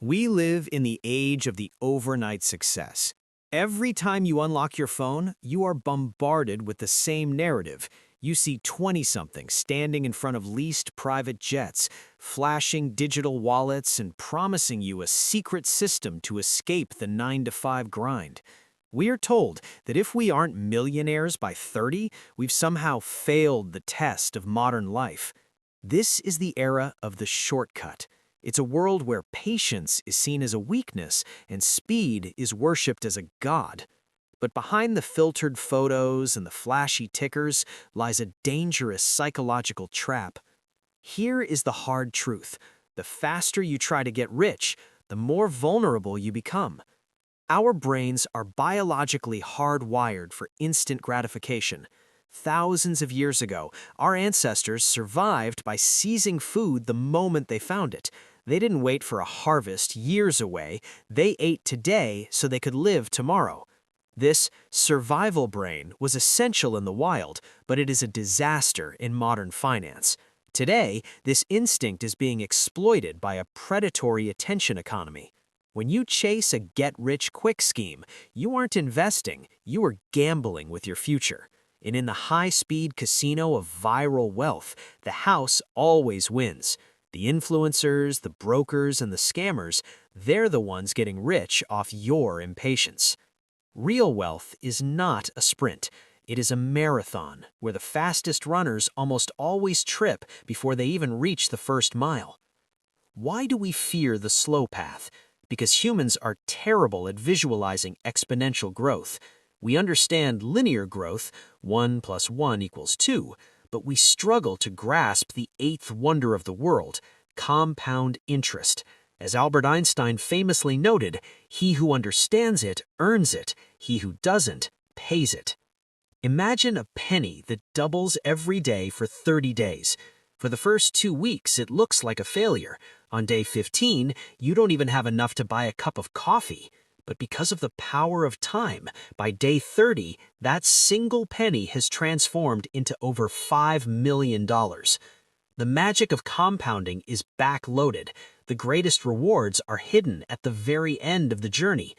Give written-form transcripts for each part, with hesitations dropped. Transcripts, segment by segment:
We live in the age of the overnight success. Every time you unlock your phone, you are bombarded with the same narrative. You see 20-somethings standing in front of leased private jets, flashing digital wallets and promising you a secret system to escape the 9-to-5 grind. We are told that if we aren't millionaires by 30, we've somehow failed the test of modern life. This is the era of the shortcut. It's a world where patience is seen as a weakness and speed is worshipped as a god. But behind the filtered photos and the flashy tickers lies a dangerous psychological trap. Here is the hard truth. The faster you try to get rich, the more vulnerable you become. Our brains are biologically hardwired for instant gratification. Thousands of years ago, our ancestors survived by seizing food the moment they found it. They didn't wait for a harvest years away. They ate today so they could live tomorrow. This survival brain was essential in the wild, but it is a disaster in modern finance. Today, this instinct is being exploited by a predatory attention economy. When you chase a get-rich-quick scheme, you aren't investing, you are gambling with your future. And in the high-speed casino of viral wealth, the house always wins. The influencers, the brokers, and the scammers, they're the ones getting rich off your impatience. Real wealth is not a sprint. It is a marathon, where the fastest runners almost always trip before they even reach the first mile. Why do we fear the slow path? Because humans are terrible at visualizing exponential growth. We understand linear growth, 1 + 1 = 2, but we struggle to grasp the eighth wonder of the world, compound interest. As Albert Einstein famously noted, he who understands it earns it, he who doesn't pays it. Imagine a penny that doubles every day for 30 days. For the first 2 weeks, it looks like a failure. On day 15, you don't even have enough to buy a cup of coffee. But because of the power of time, by day 30, that single penny has transformed into over $5 million. The magic of compounding is backloaded. The greatest rewards are hidden at the very end of the journey.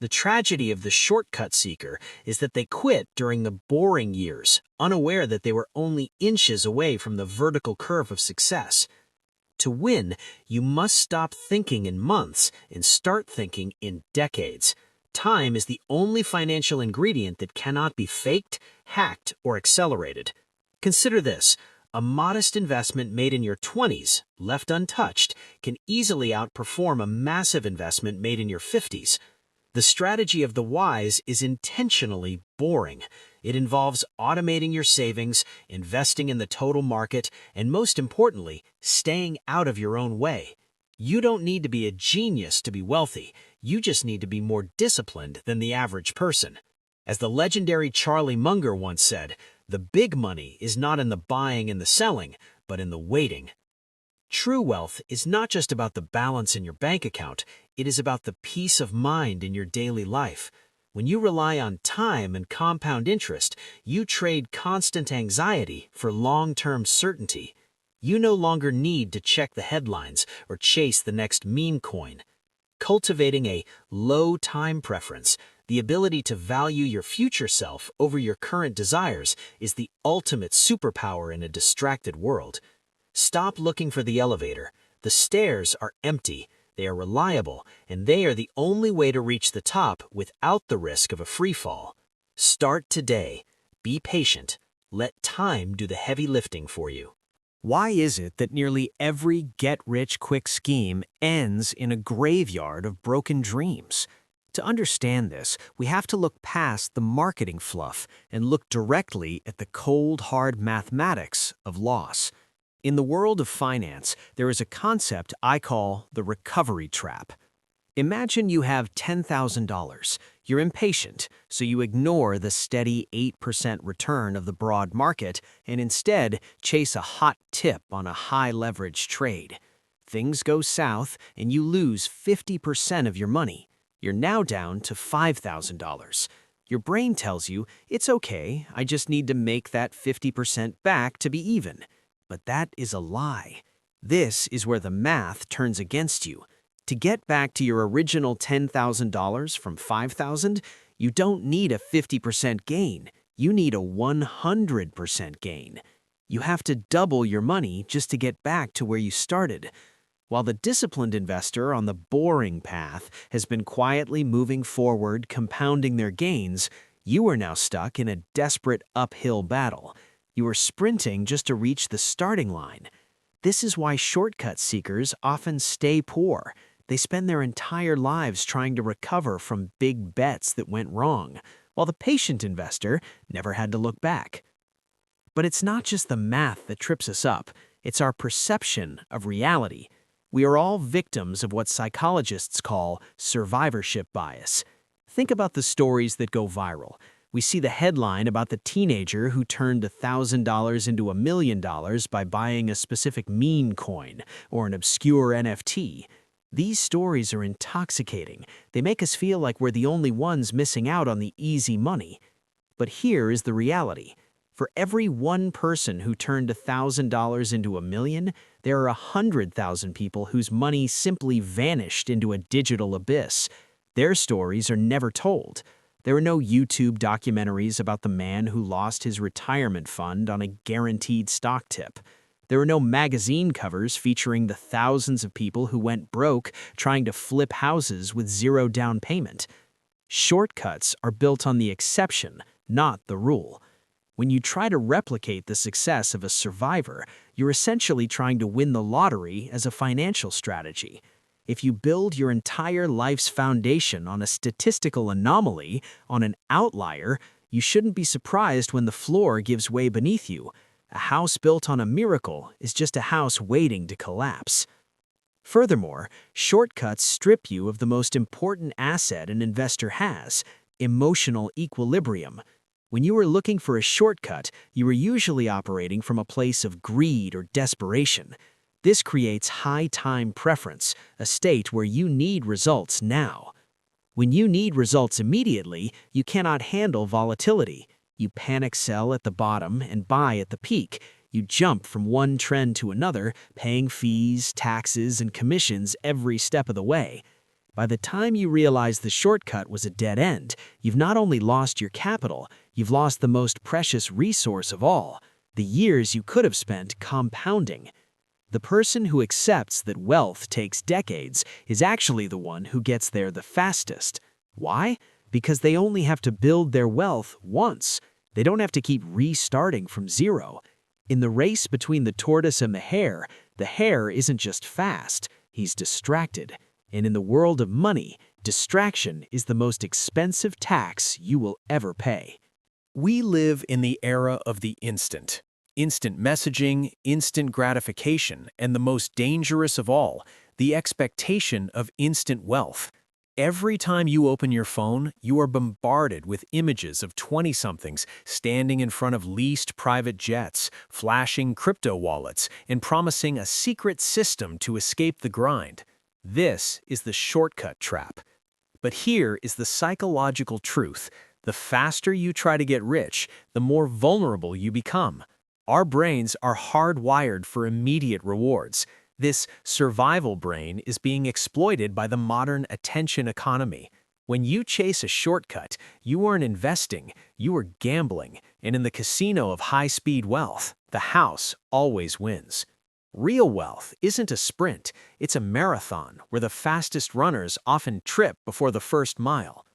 The tragedy of the shortcut seeker is that they quit during the boring years, unaware that they were only inches away from the vertical curve of success. To win, you must stop thinking in months and start thinking in decades. Time is the only financial ingredient that cannot be faked, hacked, or accelerated. Consider this. A modest investment made in your 20s, left untouched, can easily outperform a massive investment made in your 50s. The strategy of the wise is intentionally boring. It involves automating your savings, investing in the total market, and most importantly, staying out of your own way. You don't need to be a genius to be wealthy. You just need to be more disciplined than the average person. As the legendary Charlie Munger once said, the big money is not in the buying and the selling, but in the waiting. True wealth is not just about the balance in your bank account, it is about the peace of mind in your daily life. When you rely on time and compound interest, you trade constant anxiety for long-term certainty. You no longer need to check the headlines or chase the next meme coin. Cultivating a low time preference, the ability to value your future self over your current desires, is the ultimate superpower in a distracted world. Stop looking for the elevator. The stairs are empty, they are reliable, and they are the only way to reach the top without the risk of a free fall. Start today. Be patient. Let time do the heavy lifting for you. Why is it that nearly every get-rich-quick scheme ends in a graveyard of broken dreams? To understand this, we have to look past the marketing fluff and look directly at the cold, hard mathematics of loss. In the world of finance, there is a concept I call the recovery trap. Imagine you have $10,000. You're impatient, so you ignore the steady 8% return of the broad market and instead chase a hot tip on a high-leverage trade. Things go south and you lose 50% of your money. You're now down to $5,000. Your brain tells you, it's okay, I just need to make that 50% back to be even. But that is a lie. This is where the math turns against you. To get back to your original $10,000 from $5,000, you don't need a 50% gain. You need a 100% gain. You have to double your money just to get back to where you started. While the disciplined investor on the boring path has been quietly moving forward, compounding their gains, you are now stuck in a desperate uphill battle. You are sprinting just to reach the starting line. This is why shortcut seekers often stay poor. They spend their entire lives trying to recover from big bets that went wrong, while the patient investor never had to look back. But it's not just the math that trips us up, it's our perception of reality. We are all victims of what psychologists call survivorship bias. Think about the stories that go viral. We see the headline about the teenager who turned $1,000 into $1 million by buying a specific meme coin or an obscure NFT. These stories are intoxicating. They make us feel like we're the only ones missing out on the easy money. But here is the reality. For every one person who turned $1,000 into $1 million, there are 100,000 people whose money simply vanished into a digital abyss. Their stories are never told. There are no YouTube documentaries about the man who lost his retirement fund on a guaranteed stock tip. There are no magazine covers featuring the thousands of people who went broke trying to flip houses with zero down payment. Shortcuts are built on the exception, not the rule. When you try to replicate the success of a survivor, you're essentially trying to win the lottery as a financial strategy. If you build your entire life's foundation on a statistical anomaly, on an outlier, you shouldn't be surprised when the floor gives way beneath you. A house built on a miracle is just a house waiting to collapse. Furthermore, shortcuts strip you of the most important asset an investor has: emotional equilibrium. When you are looking for a shortcut, you are usually operating from a place of greed or desperation. This creates high time preference, a state where you need results now. When you need results immediately, you cannot handle volatility. You panic sell at the bottom and buy at the peak. You jump from one trend to another, paying fees, taxes, and commissions every step of the way. By the time you realize the shortcut was a dead end, you've not only lost your capital, you've lost the most precious resource of all, the years you could have spent compounding. The person who accepts that wealth takes decades is actually the one who gets there the fastest. Why? Because they only have to build their wealth once. They don't have to keep restarting from zero. In the race between the tortoise and the hare isn't just fast, he's distracted. And in the world of money, distraction is the most expensive tax you will ever pay. We live in the era of the instant. Instant messaging, instant gratification, and the most dangerous of all, the expectation of instant wealth. Every time you open your phone, you are bombarded with images of 20-somethings standing in front of leased private jets, flashing crypto wallets, and promising a secret system to escape the grind. This is the shortcut trap. But here is the psychological truth. The faster you try to get rich, the more vulnerable you become. Our brains are hardwired for immediate rewards. This survival brain is being exploited by the modern attention economy. When you chase a shortcut, you aren't investing, you are gambling, and in the casino of high-speed wealth, the house always wins. Real wealth isn't a sprint, it's a marathon where the fastest runners often trip before the first mile.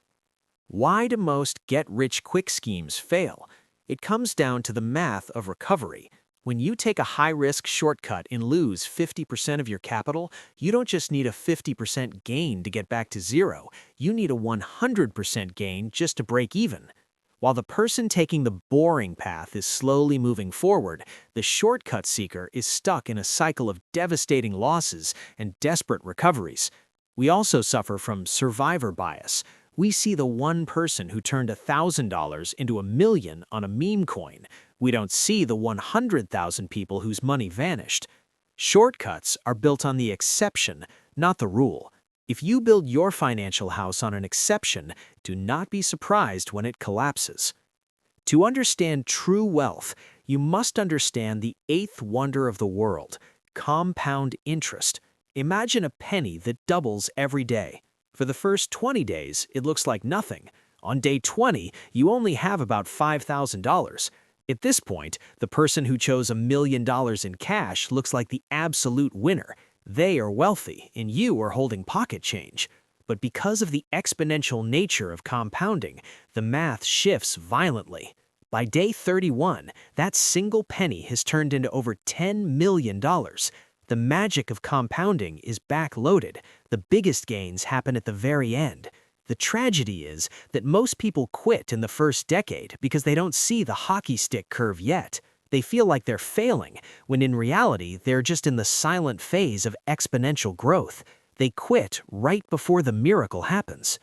Why do most get-rich-quick schemes fail? It comes down to the math of recovery. When you take a high-risk shortcut and lose 50% of your capital, you don't just need a 50% gain to get back to zero, you need a 100% gain just to break even. While the person taking the boring path is slowly moving forward, the shortcut seeker is stuck in a cycle of devastating losses and desperate recoveries. We also suffer from survivor bias. We see the one person who turned $1,000 into $1 million on a meme coin. We don't see the 100,000 people whose money vanished. Shortcuts are built on the exception, not the rule. If you build your financial house on an exception, do not be surprised when it collapses. To understand true wealth, you must understand the eighth wonder of the world: compound interest. Imagine a penny that doubles every day. For the first 20 days, it looks like nothing. On day 20, you only have about $5,000. At this point, the person who chose $1 million in cash looks like the absolute winner. They are wealthy, and you are holding pocket change. But because of the exponential nature of compounding, the math shifts violently. By day 31, that single penny has turned into over $10 million. The magic of compounding is backloaded. The biggest gains happen at the very end. The tragedy is that most people quit in the first decade because they don't see the hockey stick curve yet. They feel like they're failing, when in reality, they're just in the silent phase of exponential growth. They quit right before the miracle happens.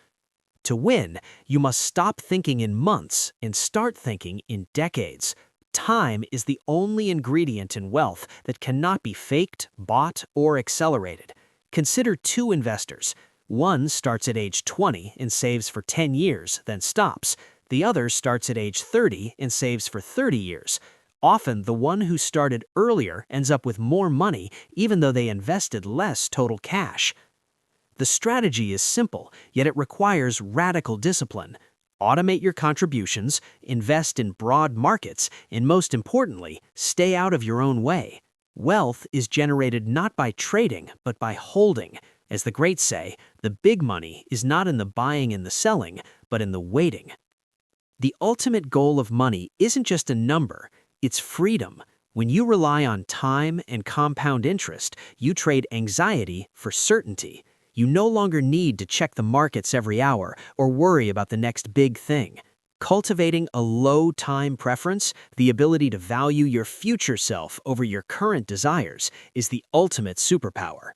To win, you must stop thinking in months and start thinking in decades. Time is the only ingredient in wealth that cannot be faked, bought, or accelerated. Consider two investors. One starts at age 20 and saves for 10 years, then stops. The other starts at age 30 and saves for 30 years. Often, the one who started earlier ends up with more money even though they invested less total cash. The strategy is simple, yet it requires radical discipline. Automate your contributions, invest in broad markets, and most importantly, stay out of your own way. Wealth is generated not by trading, but by holding. As the greats say, the big money is not in the buying and the selling, but in the waiting. The ultimate goal of money isn't just a number, it's freedom. When you rely on time and compound interest, you trade anxiety for certainty. You no longer need to check the markets every hour or worry about the next big thing. Cultivating a low time preference, the ability to value your future self over your current desires, is the ultimate superpower.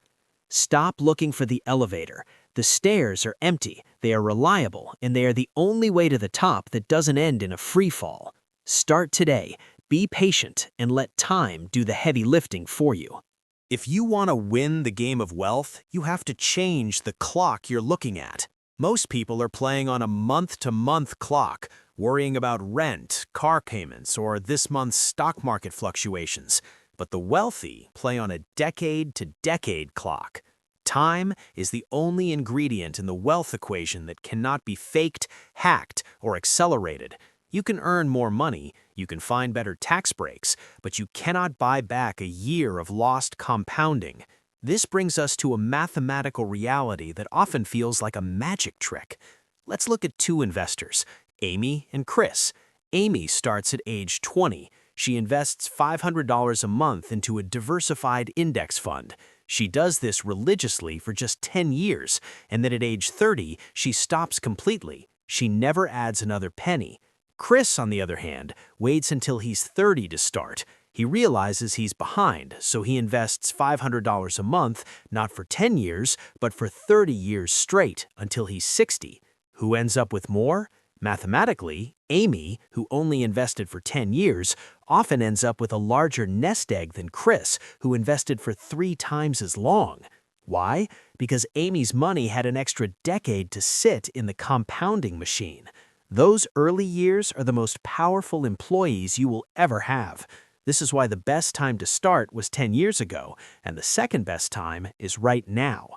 Stop looking for the elevator. The stairs are empty, they are reliable, and they are the only way to the top that doesn't end in a free fall. Start today, be patient, and let time do the heavy lifting for you. If you want to win the game of wealth, you have to change the clock you're looking at. Most people are playing on a month-to-month clock, worrying about rent, car payments, or this month's stock market fluctuations. But the wealthy play on a decade-to-decade clock. Time is the only ingredient in the wealth equation that cannot be faked, hacked, or accelerated. You can earn more money, you can find better tax breaks, but you cannot buy back a year of lost compounding. This brings us to a mathematical reality that often feels like a magic trick. Let's look at two investors, Amy and Chris. Amy starts at age 20. She invests $500 a month into a diversified index fund. She does this religiously for just 10 years, and then at age 30, she stops completely. She never adds another penny. Chris, on the other hand, waits until he's 30 to start. He realizes he's behind, so he invests $500 a month, not for 10 years, but for 30 years straight, until he's 60. Who ends up with more? Mathematically, Amy, who only invested for 10 years, often ends up with a larger nest egg than Chris, who invested for 3 times as long. Why? Because Amy's money had an extra decade to sit in the compounding machine. Those early years are the most powerful employees you will ever have. This is why the best time to start was 10 years ago, and the second best time is right now.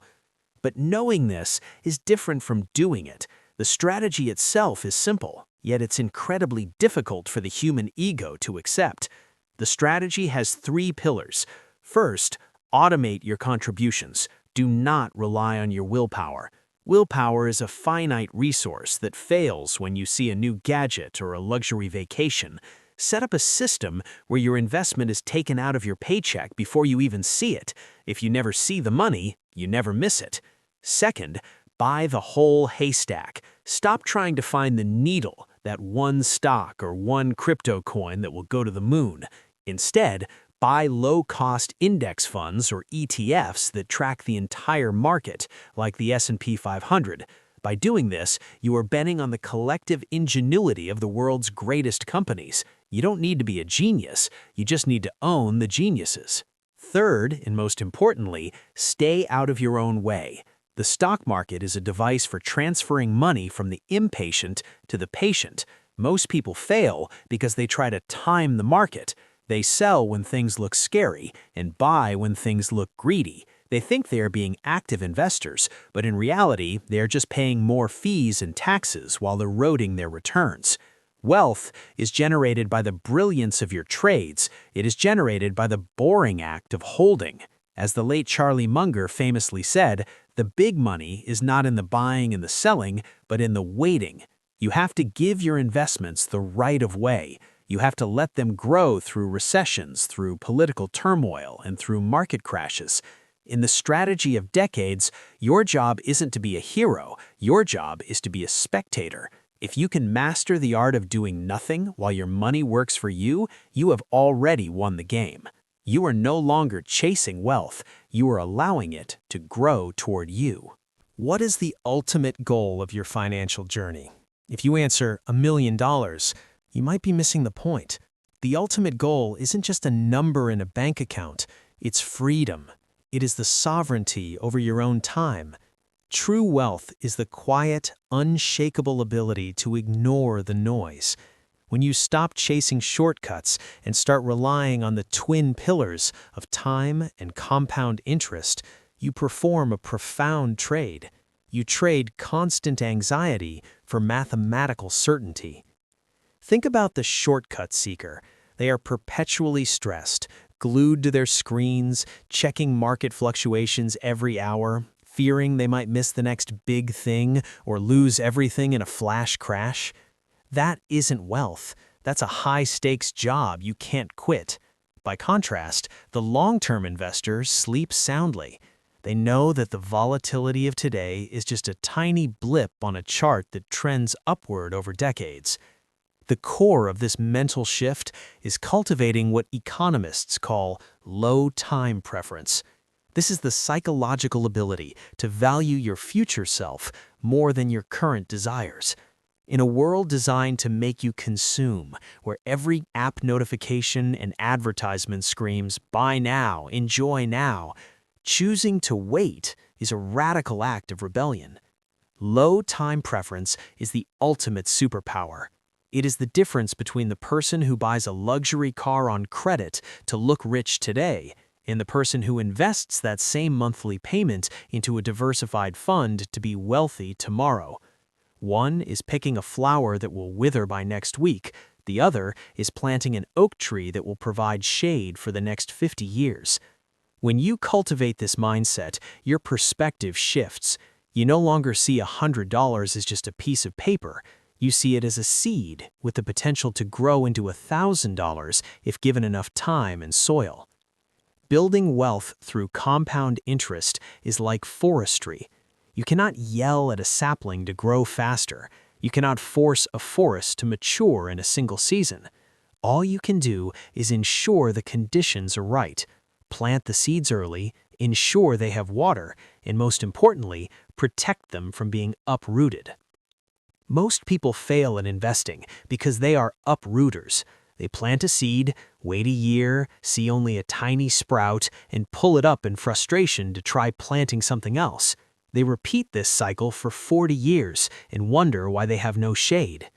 But knowing this is different from doing it. The strategy itself is simple, yet it's incredibly difficult for the human ego to accept. The strategy has 3 pillars. First, automate your contributions. Do not rely on your willpower. Willpower is a finite resource that fails when you see a new gadget or a luxury vacation. Set up a system where your investment is taken out of your paycheck before you even see it. If you never see the money, you never miss it. Second, buy the whole haystack. Stop trying to find the needle, that one stock or one crypto coin that will go to the moon. Instead, buy low-cost index funds or ETFs that track the entire market, like the S&P 500. By doing this, you are betting on the collective ingenuity of the world's greatest companies. You don't need to be a genius, you just need to own the geniuses. Third, and most importantly, stay out of your own way. The stock market is a device for transferring money from the impatient to the patient. Most people fail because they try to time the market. They sell when things look scary and buy when things look greedy. They think they are being active investors, but in reality, they are just paying more fees and taxes while eroding their returns. Wealth is generated by the brilliance of your trades. It is generated by the boring act of holding. As the late Charlie Munger famously said, the big money is not in the buying and the selling, but in the waiting. You have to give your investments the right of way. You have to let them grow through recessions, through political turmoil, and through market crashes. In the strategy of decades, your job isn't to be a hero. Your job is to be a spectator. If you can master the art of doing nothing while your money works for you, you have already won the game. You are no longer chasing wealth. You are allowing it to grow toward you. What is the ultimate goal of your financial journey? If you answer $1 million, you might be missing the point. The ultimate goal isn't just a number in a bank account. It's freedom. It is the sovereignty over your own time. True wealth is the quiet, unshakable ability to ignore the noise. When you stop chasing shortcuts and start relying on the twin pillars of time and compound interest, you perform a profound trade. You trade constant anxiety for mathematical certainty. Think about the shortcut seeker. They are perpetually stressed, glued to their screens, checking market fluctuations every hour, fearing they might miss the next big thing or lose everything in a flash crash. That isn't wealth. That's a high-stakes job you can't quit. By contrast, the long-term investor sleeps soundly. They know that the volatility of today is just a tiny blip on a chart that trends upward over decades. The core of this mental shift is cultivating what economists call low time preference. This is the psychological ability to value your future self more than your current desires. In a world designed to make you consume, where every app notification and advertisement screams, "Buy now, enjoy now," choosing to wait is a radical act of rebellion. Low time preference is the ultimate superpower. It is the difference between the person who buys a luxury car on credit to look rich today and the person who invests that same monthly payment into a diversified fund to be wealthy tomorrow. One is picking a flower that will wither by next week. The other is planting an oak tree that will provide shade for the next 50 years. When you cultivate this mindset, your perspective shifts. You no longer see $100 as just a piece of paper. You see it as a seed with the potential to grow into $1,000 if given enough time and soil. Building wealth through compound interest is like forestry. You cannot yell at a sapling to grow faster. You cannot force a forest to mature in a single season. All you can do is ensure the conditions are right. Plant the seeds early, ensure they have water, and most importantly, protect them from being uprooted. Most people fail in investing because they are uprooters. They plant a seed, wait a year, see only a tiny sprout, and pull it up in frustration to try planting something else. They repeat this cycle for 40 years and wonder why they have no shade.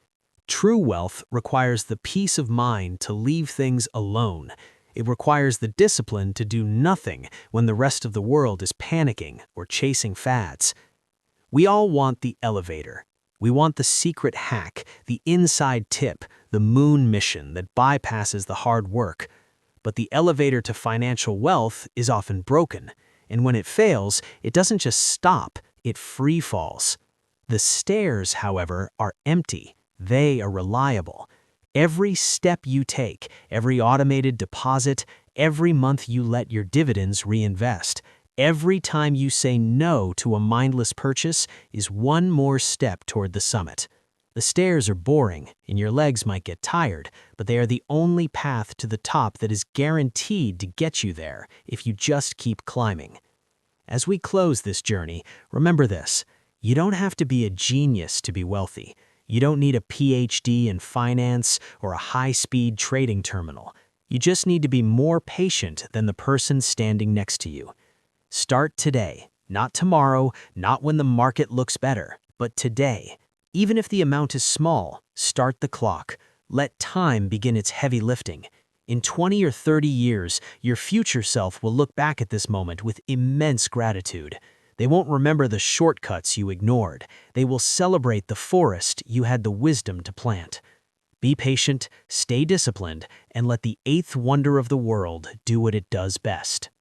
True wealth requires the peace of mind to leave things alone. It requires the discipline to do nothing when the rest of the world is panicking or chasing fads. We all want the elevator. We want the secret hack, the inside tip, the moon mission that bypasses the hard work. But the elevator to financial wealth is often broken. And when it fails, it doesn't just stop, it free falls. The stairs, however, are empty. They are reliable. Every step you take, every automated deposit, every month you let your dividends reinvest, every time you say no to a mindless purchase is one more step toward the summit. The stairs are boring, and your legs might get tired, but they are the only path to the top that is guaranteed to get you there if you just keep climbing. As we close this journey, remember this: you don't have to be a genius to be wealthy. You don't need a PhD in finance or a high-speed trading terminal. You just need to be more patient than the person standing next to you. Start today, not tomorrow, not when the market looks better, but today. Even if the amount is small, start the clock. Let time begin its heavy lifting. In 20 or 30 years, your future self will look back at this moment with immense gratitude. They won't remember the shortcuts you ignored. They will celebrate the forest you had the wisdom to plant. Be patient, stay disciplined, and let the eighth wonder of the world do what it does best.